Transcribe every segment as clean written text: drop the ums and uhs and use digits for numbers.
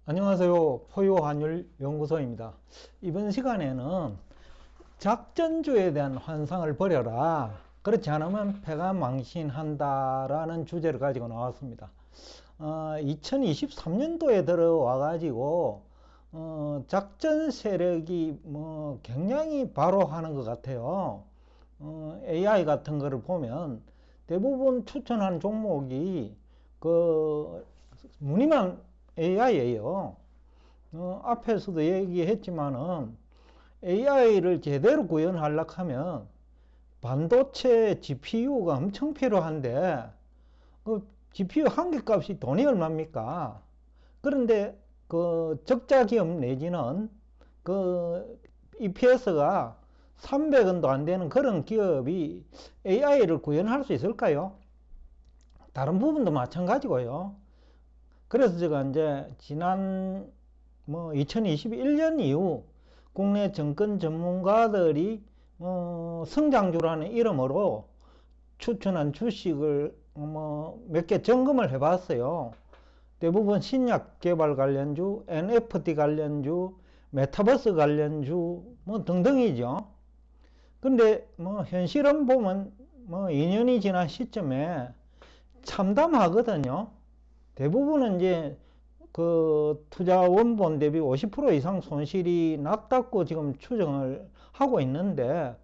안녕하세요. 포유환율연구소입니다. 이번 시간에는 작전주에 대한 환상을 버려라. 그렇지 않으면 패가 망신한다라는 주제를 가지고 나왔습니다. 2023년도에 들어와 가지고 작전 세력이 굉장히 바로 하는 것 같아요. AI 같은 거를 보면 대부분 추천하는 종목이 무늬만 AI예요. 앞에서도 얘기했지만은 AI를 제대로 구현하려고 하면 반도체 GPU가 엄청 필요한데 그 GPU 한 개 값이 돈이 얼마입니까? 그런데 그 적자 기업 내지는 그 EPS가 300원도 안 되는 그런 기업이 AI를 구현할 수 있을까요? 다른 부분도 마찬가지고요. 그래서 제가 이제 지난 2021년 이후 국내 정권 전문가들이 성장주라는 이름으로 추천한 주식을 몇 개 점검을 해봤어요. 대부분 신약 개발 관련주, NFT 관련주, 메타버스 관련주 등등이죠. 근데 현실은 보면 2년이 지난 시점에 참담하거든요. 대부분은 이제 그 투자 원본 대비 50% 이상 손실이 났다고 지금 추정을 하고 있는데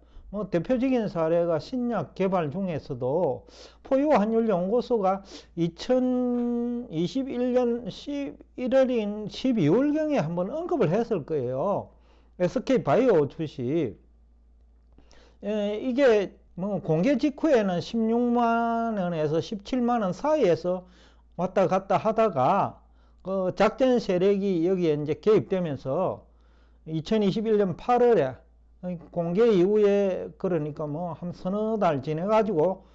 대표적인 사례가 신약 개발 중에서도 포유환율연구소가 2021년 11월인 12월경에 한번 언급을 했을 거예요. SK바이오 주식. 이게 공개 직후에는 16만원에서 17만원 사이에서 왔다 갔다 하다가 그 작전 세력이 여기에 이제 개입되면서 2021년 8월에 공개 이후에 그러니까 한 서너 달 지내 가지고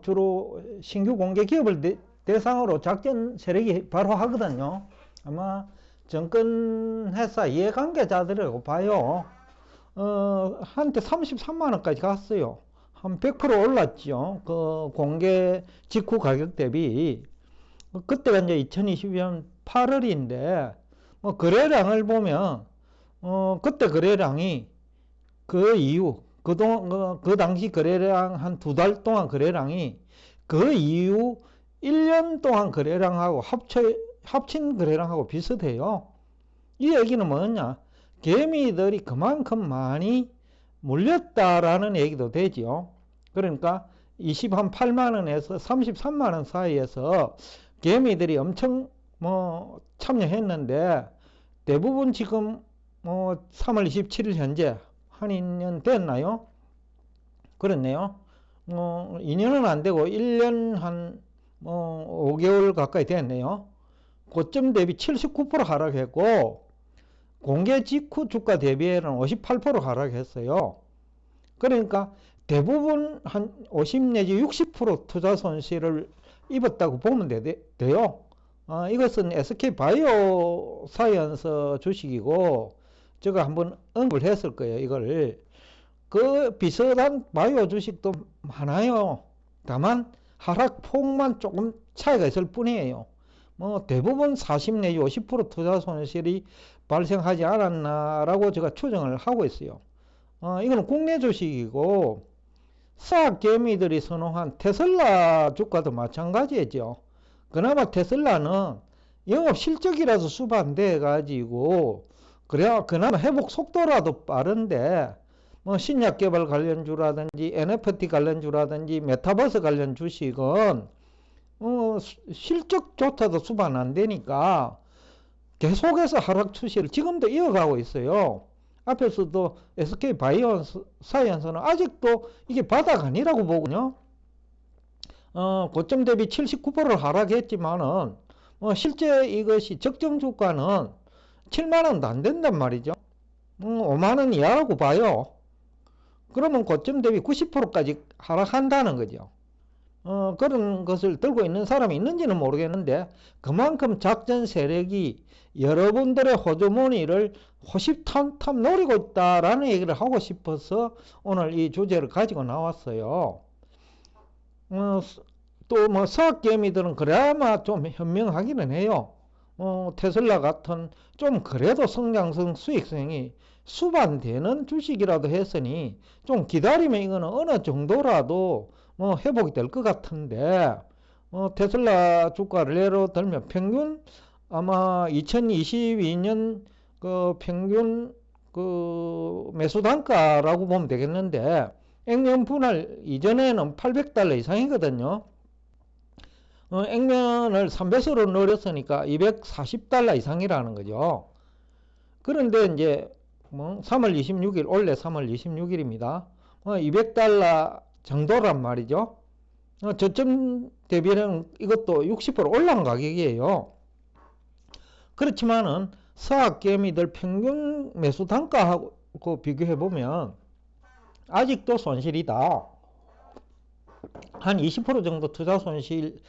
주로 신규 공개 기업을 대상으로 작전 세력이 바로 하거든요. 아마 정권 회사 이해관계자들이라고 봐요. 한때 33만원까지 갔어요. 한 100% 올랐죠. 그 공개 직후 가격 대비. 그때가 이제 2022년 8월인데, 거래량을 보면, 그때 거래량이 그 이후, 그 당시 거래량 한 두 달 동안 거래량이 그 이후 1년 동안 거래량하고 합친 거래량하고 비슷해요. 이 얘기는 뭐냐? 개미들이 그만큼 많이 물렸다라는 얘기도 되죠. 그러니까 28만원에서 33만원 사이에서 개미들이 엄청 참여했는데 대부분 지금 3월 27일 현재 한 2년 됐나요? 그렇네요. 2년은 안 되고 1년 한 5개월 가까이 됐네요. 고점 대비 79% 하락했고 공개 직후 주가 대비에는 58% 하락했어요. 그러니까 대부분 한 50 내지 60% 투자 손실을 입었다고 보면 돼요. 이것은 SK바이오 사이언스 주식이고 제가 한번 언급을 했을 거예요. 이걸 그 비슷한 바이오 주식도 많아요. 다만 하락폭만 조금 차이가 있을 뿐이에요. 대부분 40 내지 50% 투자 손실이 발생하지 않았나라고 제가 추정을 하고 있어요. 이거는 국내 주식이고 수학 개미들이 선호한 테슬라 주가도 마찬가지죠. 그나마 테슬라는 영업 실적이라도 수반돼 가지고 그래야 그나마 회복 속도라도 빠른데 신약 개발 관련주라든지 NFT 관련주라든지 메타버스 관련 주식은 실적조차도 수반 안 되니까 계속해서 하락 추세를 지금도 이어가고 있어요. 앞에서도 SK바이오사이언스는 아직도 이게 바닥 아니라고 보거든요. 고점 대비 79%를 하락했지만은 실제 이것이 적정 주가는 7만원도 안 된단 말이죠. 5만원 이하라고 봐요. 그러면 고점 대비 90%까지 하락한다는 거죠. 그런 것을 들고 있는 사람이 있는지는 모르겠는데 그만큼 작전 세력이 여러분들의 호주머니를 호시탐탐 노리고 있다라는 얘기를 하고 싶어서 오늘 이 주제를 가지고 나왔어요. 또 수학개미들은 그나마 좀 현명하기는 해요. 테슬라 같은 좀 그래도 성장성 수익성이 수반되는 주식이라도 했으니 좀 기다리면 이거는 어느 정도라도 회복이 될 것 같은데, 테슬라 주가를 예로 들면 평균 아마 2022년 그 평균 그 매수 단가라고 보면 되겠는데, 액면 분할 이전에는 800달러 이상이거든요. 액면을 3배수로 늘렸으니까 240달러 이상이라는 거죠. 그런데 이제 3월 26일, 원래 3월 26일입니다. 200달러 정도란 말이죠. 저점 대비는 이것도 60% 올라간 가격이에요. 그렇지만은 서학개미들 평균 매수 단가하고 비교해 보면 아직도 손실이다. 한 20% 정도 투자 손실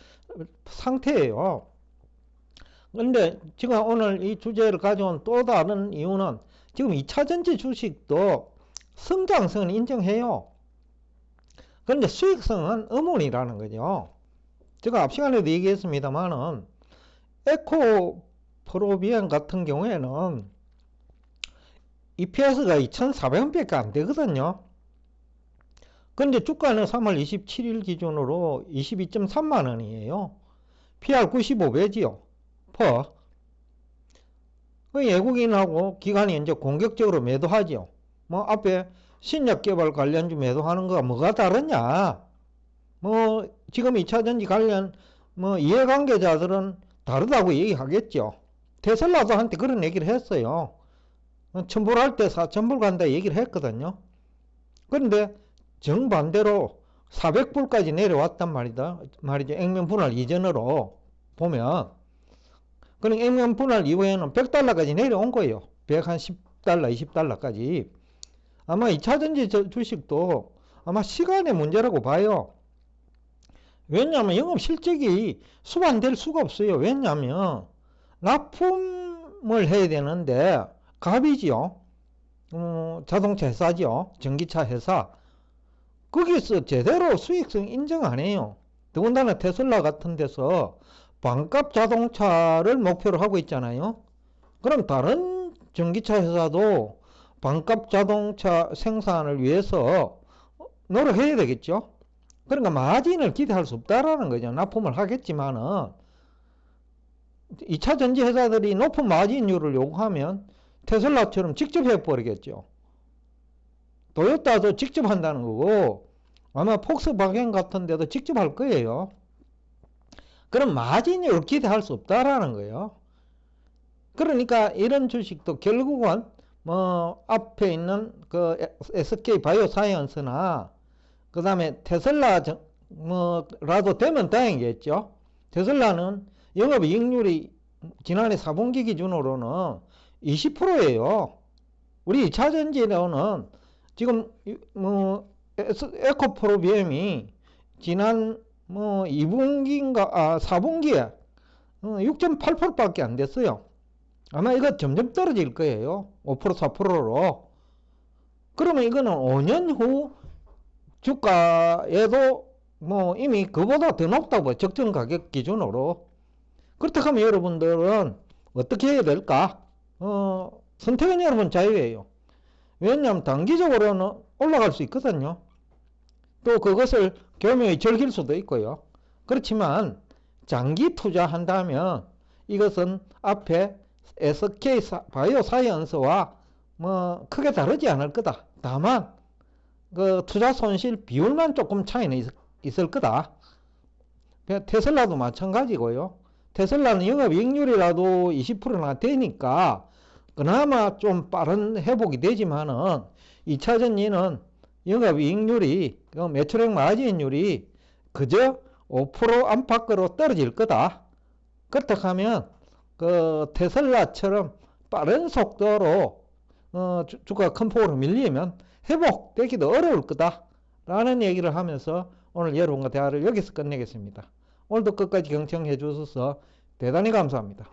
상태예요. 그런데 제가 오늘 이 주제를 가져온 또 다른 이유는 지금 2차전지 주식도 성장성은 인정해요. 그런데 수익성은 의문이라는 거죠. 제가 앞 시간에도 얘기했습니다만은 에코프로비엔 같은 경우에는 EPS가 2,400원밖에 안 되거든요. 근데 주가는 3월 27일 기준으로 22.3만 원이에요. PR 95배지요. 외국인하고 기관이 이제 공격적으로 매도하죠. 앞에 신약 개발 관련주 매도하는 거가 뭐가 다르냐? 지금 2차전지 관련 이해관계자들은 다르다고 얘기하겠죠. 테슬라도 한테 그런 얘기를 했어요. 천불할 때 4천불 간다 얘기를 했거든요. 그런데 정반대로 400불까지 내려왔단 말이죠. 액면 분할 이전으로 보면. 그럼 액면 분할 이후에는 100달러까지 내려온 거예요. 110달러, 20달러까지. 아마 2차전지 주식도 아마 시간의 문제라고 봐요. 왜냐하면 영업 실적이 수반될 수가 없어요. 왜냐하면 납품을 해야 되는데 갑이지요. 자동차 회사죠. 전기차 회사. 거기서 제대로 수익성 인정 안 해요. 더군다나 테슬라 같은 데서 반값 자동차를 목표로 하고 있잖아요. 그럼 다른 전기차 회사도 반값 자동차 생산을 위해서 노력해야 되겠죠. 그러니까 마진을 기대할 수 없다라는 거죠. 납품을 하겠지만은 2차 전지 회사들이 높은 마진율을 요구하면 테슬라처럼 직접 해버리겠죠. 토요타도 직접 한다는 거고 아마 폭스바겐 같은 데도 직접 할 거예요. 그럼 마진율을 기대할 수 없다라는 거예요. 그러니까 이런 주식도 결국은 앞에 있는 그 SK 바이오사이언스나 그 다음에 테슬라 라도 되면 다행이겠죠. 테슬라는 영업이익률이 지난해 4분기 기준으로는 20%예요. 우리 2차전지로는 지금 에코프로비엠이 지난 2분기인가 4분기에 6.8%밖에 안 됐어요. 아마 이거 점점 떨어질 거예요. 5% 4%로. 그러면 이거는 5년 후 주가에도 이미 그보다 더 높다고 적정 가격 기준으로. 그렇다고 하면 여러분들은 어떻게 해야 될까? 선택은 여러분 자유예요. 왜냐하면 단기적으로는 올라갈 수 있거든요. 또 그것을 교묘히 즐길 수도 있고요. 그렇지만 장기 투자한다면 이것은 앞에 SK 바이오사이언스와 크게 다르지 않을 거다. 다만 그 투자 손실 비율만 조금 차이는 있을 거다. 테슬라도 마찬가지고요. 테슬라는 영업이익률이라도 20%나 되니까 그나마 좀 빠른 회복이 되지만은 2차전지는 영업이익률이 매출액 마진율이 그저 5% 안팎으로 떨어질 거다. 그렇다고 하면 그 테슬라처럼 빠른 속도로 주가가 큰 폭으로 밀리면 회복되기도 어려울 거다 라는 얘기를 하면서 오늘 여러분과 대화를 여기서 끝내겠습니다. 오늘도 끝까지 경청해 주셔서 대단히 감사합니다.